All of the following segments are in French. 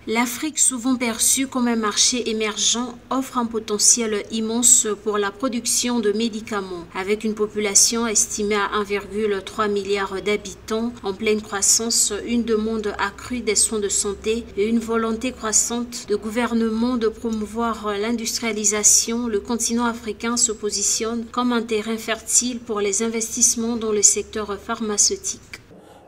L'Afrique, souvent perçue comme un marché émergent, offre un potentiel immense pour la production de médicaments. Avec une population estimée à 1,3 milliard d'habitants, en pleine croissance, une demande accrue des soins de santé et une volonté croissante de gouvernement de promouvoir l'industrialisation, le continent africain se positionne comme un terrain fertile pour les investissements dans le secteur pharmaceutique.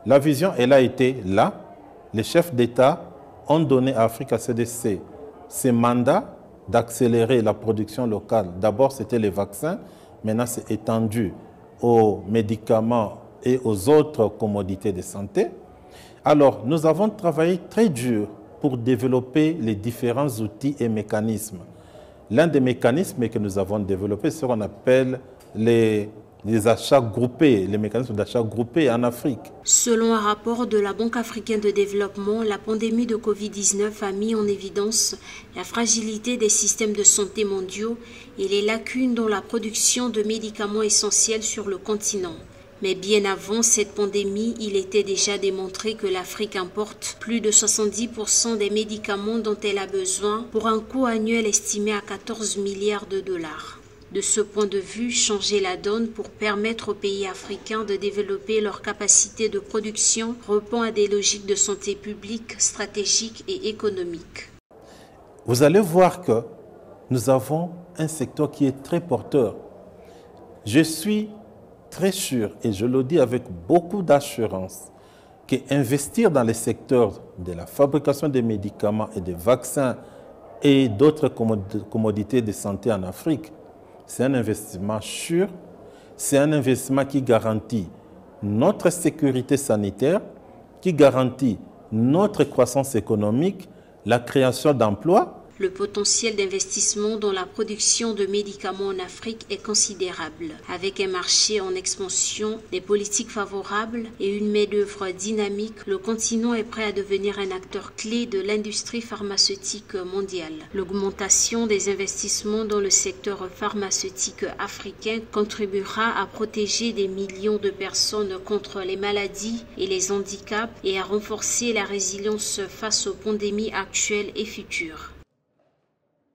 La vision, elle a été là. Les chefs d'État ont donné à Africa CDC ces mandats d'accélérer la production locale. D'abord, c'était les vaccins. Maintenant, c'est étendu aux médicaments et aux autres commodités de santé. Alors, nous avons travaillé très dur pour développer les différents outils et mécanismes. L'un des mécanismes que nous avons développé, c'est ce qu'on appelle les achats groupés, les mécanismes d'achat groupés en Afrique. Selon un rapport de la Banque africaine de développement, la pandémie de Covid-19 a mis en évidence la fragilité des systèmes de santé mondiaux et les lacunes dans la production de médicaments essentiels sur le continent. Mais bien avant cette pandémie, il était déjà démontré que l'Afrique importe plus de 70% des médicaments dont elle a besoin pour un coût annuel estimé à 14 milliards de dollars. De ce point de vue, changer la donne pour permettre aux pays africains de développer leur capacité de production répond à des logiques de santé publique, stratégique et économique. Vous allez voir que nous avons un secteur qui est très porteur. Je suis très sûr, et je le dis avec beaucoup d'assurance, qu'investir dans les secteurs de la fabrication des médicaments et des vaccins et d'autres commodités de santé en Afrique, c'est un investissement sûr, c'est un investissement qui garantit notre sécurité sanitaire, qui garantit notre croissance économique, la création d'emplois. Le potentiel d'investissement dans la production de médicaments en Afrique est considérable. Avec un marché en expansion, des politiques favorables et une main-d'œuvre dynamique, le continent est prêt à devenir un acteur clé de l'industrie pharmaceutique mondiale. L'augmentation des investissements dans le secteur pharmaceutique africain contribuera à protéger des millions de personnes contre les maladies et les handicaps et à renforcer la résilience face aux pandémies actuelles et futures.